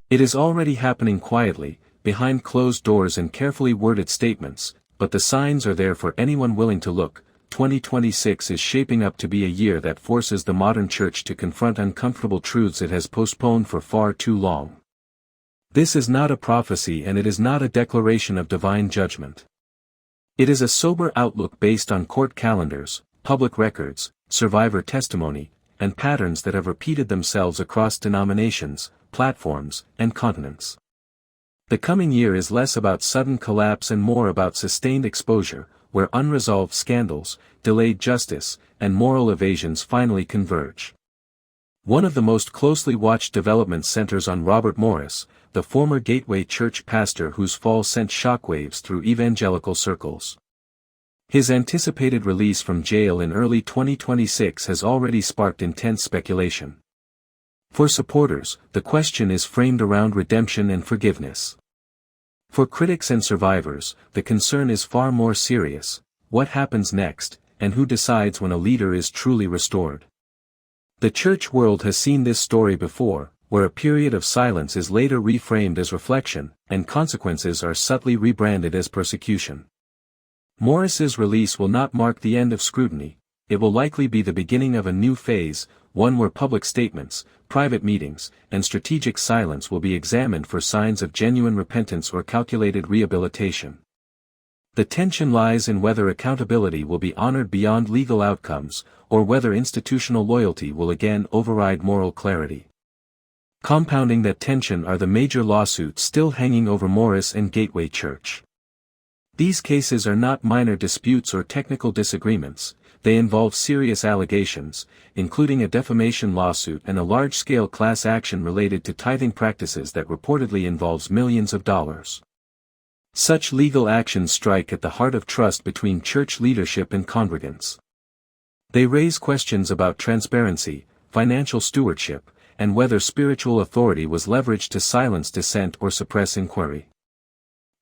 It is already happening quietly, behind closed doors and carefully worded statements, but the signs are there for anyone willing to look. 2026 is shaping up to be a year that forces the modern church to confront uncomfortable truths it has postponed for far too long. This is not a prophecy and it is not a declaration of divine judgment. It is a sober outlook based on court calendars, public records, survivor testimony, and patterns that have repeated themselves across denominations, platforms, and continents. The coming year is less about sudden collapse and more about sustained exposure, where unresolved scandals, delayed justice, and moral evasions finally converge. One of the most closely watched developments centers on Robert Morris, the former Gateway Church pastor whose fall sent shockwaves through evangelical circles. His anticipated release from jail in early 2026 has already sparked intense speculation. For supporters, the question is framed around redemption and forgiveness. For critics and survivors, the concern is far more serious: what happens next, and who decides when a leader is truly restored? The church world has seen this story before, where a period of silence is later reframed as reflection, and consequences are subtly rebranded as persecution. Morris's release will not mark the end of scrutiny, it will likely be the beginning of a new phase, one where public statements, private meetings, and strategic silence will be examined for signs of genuine repentance or calculated rehabilitation. The tension lies in whether accountability will be honored beyond legal outcomes, or whether institutional loyalty will again override moral clarity. Compounding that tension are the major lawsuits still hanging over Morris and Gateway Church. These cases are not minor disputes or technical disagreements, they involve serious allegations, including a defamation lawsuit and a large-scale class action related to tithing practices that reportedly involves millions of dollars. Such legal actions strike at the heart of trust between church leadership and congregants. They raise questions about transparency, financial stewardship, and whether spiritual authority was leveraged to silence dissent or suppress inquiry.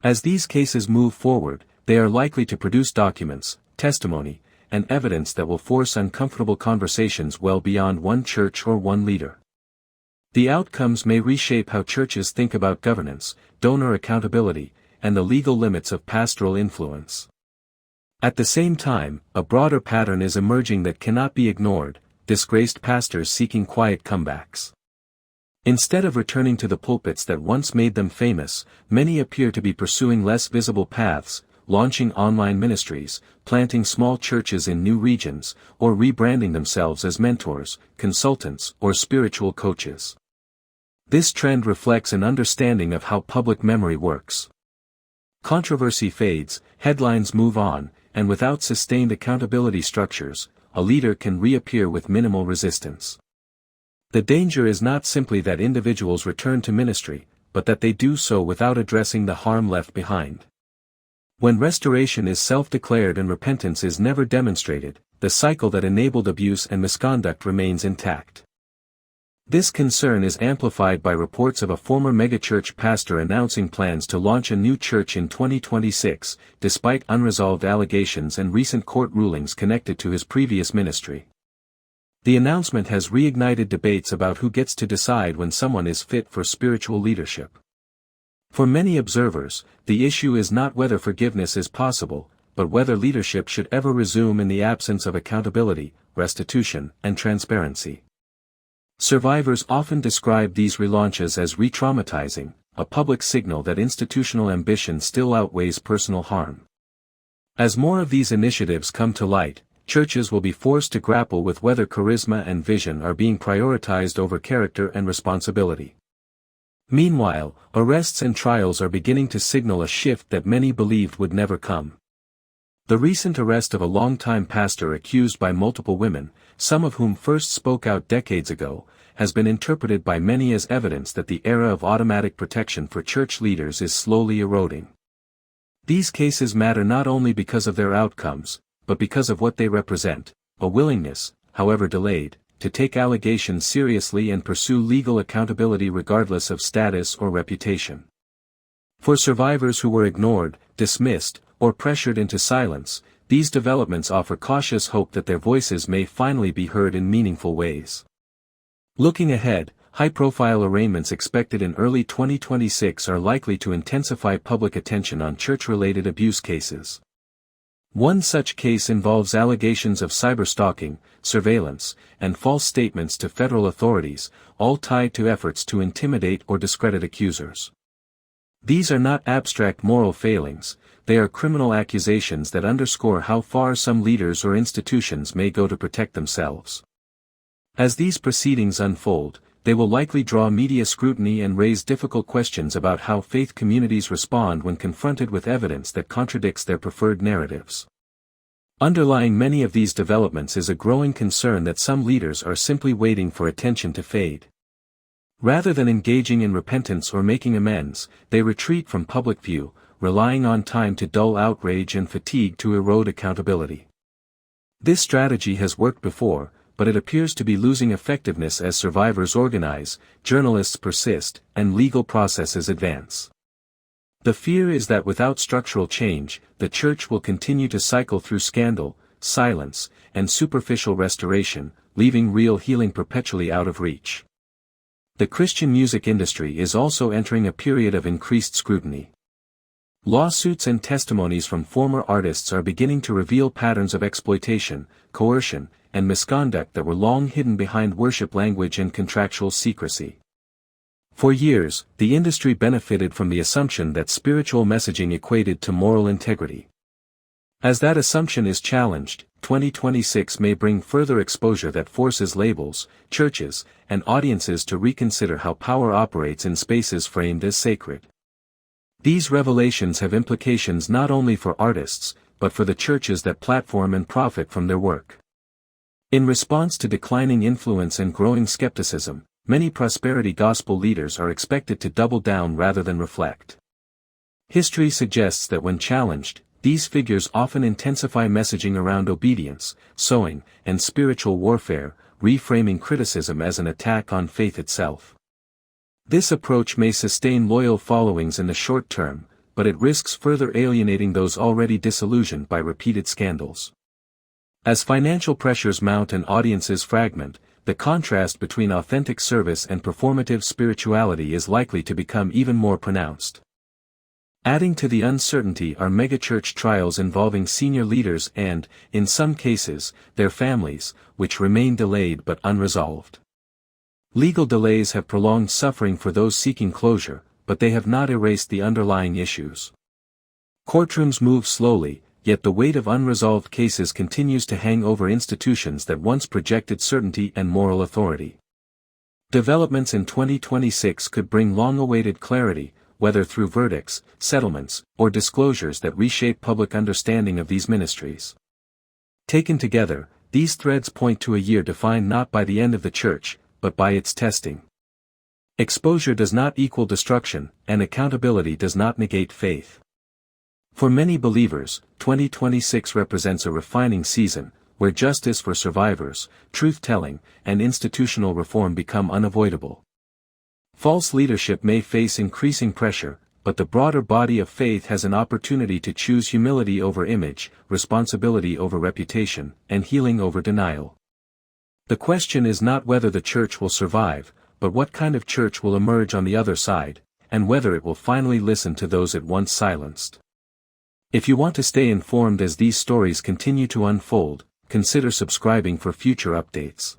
As these cases move forward, they are likely to produce documents, testimony, and evidence that will force uncomfortable conversations well beyond one church or one leader. The outcomes may reshape how churches think about governance, donor accountability, and the legal limits of pastoral influence. At the same time, a broader pattern is emerging that cannot be ignored: disgraced pastors seeking quiet comebacks. Instead of returning to the pulpits that once made them famous, many appear to be pursuing less visible paths, launching online ministries, planting small churches in new regions, or rebranding themselves as mentors, consultants, or spiritual coaches. This trend reflects an understanding of how public memory works. Controversy fades, headlines move on, and without sustained accountability structures, a leader can reappear with minimal resistance. The danger is not simply that individuals return to ministry, but that they do so without addressing the harm left behind. When restoration is self-declared and repentance is never demonstrated, the cycle that enabled abuse and misconduct remains intact. This concern is amplified by reports of a former megachurch pastor announcing plans to launch a new church in 2026, despite unresolved allegations and recent court rulings connected to his previous ministry. The announcement has reignited debates about who gets to decide when someone is fit for spiritual leadership. For many observers, the issue is not whether forgiveness is possible, but whether leadership should ever resume in the absence of accountability, restitution, and transparency. Survivors often describe these relaunches as re-traumatizing, a public signal that institutional ambition still outweighs personal harm. As more of these initiatives come to light, churches will be forced to grapple with whether charisma and vision are being prioritized over character and responsibility. Meanwhile, arrests and trials are beginning to signal a shift that many believed would never come. The recent arrest of a longtime pastor accused by multiple women, some of whom first spoke out decades ago, has been interpreted by many as evidence that the era of automatic protection for church leaders is slowly eroding. These cases matter not only because of their outcomes, but because of what they represent: a willingness, however delayed, to take allegations seriously and pursue legal accountability regardless of status or reputation. For survivors who were ignored, dismissed, or pressured into silence, these developments offer cautious hope that their voices may finally be heard in meaningful ways. Looking ahead, high-profile arraignments expected in early 2026 are likely to intensify public attention on church-related abuse cases. One such case involves allegations of cyberstalking, surveillance, and false statements to federal authorities, all tied to efforts to intimidate or discredit accusers. These are not abstract moral failings, they are criminal accusations that underscore how far some leaders or institutions may go to protect themselves. As these proceedings unfold, they will likely draw media scrutiny and raise difficult questions about how faith communities respond when confronted with evidence that contradicts their preferred narratives. Underlying many of these developments is a growing concern that some leaders are simply waiting for attention to fade. Rather than engaging in repentance or making amends, they retreat from public view, relying on time to dull outrage and fatigue to erode accountability. This strategy has worked before, but it appears to be losing effectiveness as survivors organize, journalists persist, and legal processes advance. The fear is that without structural change, the church will continue to cycle through scandal, silence, and superficial restoration, leaving real healing perpetually out of reach. The Christian music industry is also entering a period of increased scrutiny. Lawsuits and testimonies from former artists are beginning to reveal patterns of exploitation, coercion, and misconduct that were long hidden behind worship language and contractual secrecy. For years, the industry benefited from the assumption that spiritual messaging equated to moral integrity. As that assumption is challenged, 2026 may bring further exposure that forces labels, churches, and audiences to reconsider how power operates in spaces framed as sacred. These revelations have implications not only for artists, but for the churches that platform and profit from their work. In response to declining influence and growing skepticism, many prosperity gospel leaders are expected to double down rather than reflect. History suggests that when challenged, these figures often intensify messaging around obedience, sowing, and spiritual warfare, reframing criticism as an attack on faith itself. This approach may sustain loyal followings in the short term, but it risks further alienating those already disillusioned by repeated scandals. As financial pressures mount and audiences fragment, the contrast between authentic service and performative spirituality is likely to become even more pronounced. Adding to the uncertainty are megachurch trials involving senior leaders and, in some cases, their families, which remain delayed but unresolved. Legal delays have prolonged suffering for those seeking closure, but they have not erased the underlying issues. Courtrooms move slowly, yet the weight of unresolved cases continues to hang over institutions that once projected certainty and moral authority. Developments in 2026 could bring long-awaited clarity, whether through verdicts, settlements, or disclosures that reshape public understanding of these ministries. Taken together, these threads point to a year defined not by the end of the church, but by its testing. Exposure does not equal destruction, and accountability does not negate faith. For many believers, 2026 represents a refining season, where justice for survivors, truth-telling, and institutional reform become unavoidable. False leadership may face increasing pressure, but the broader body of faith has an opportunity to choose humility over image, responsibility over reputation, and healing over denial. The question is not whether the church will survive, but what kind of church will emerge on the other side, and whether it will finally listen to those it once silenced. If you want to stay informed as these stories continue to unfold, consider subscribing for future updates.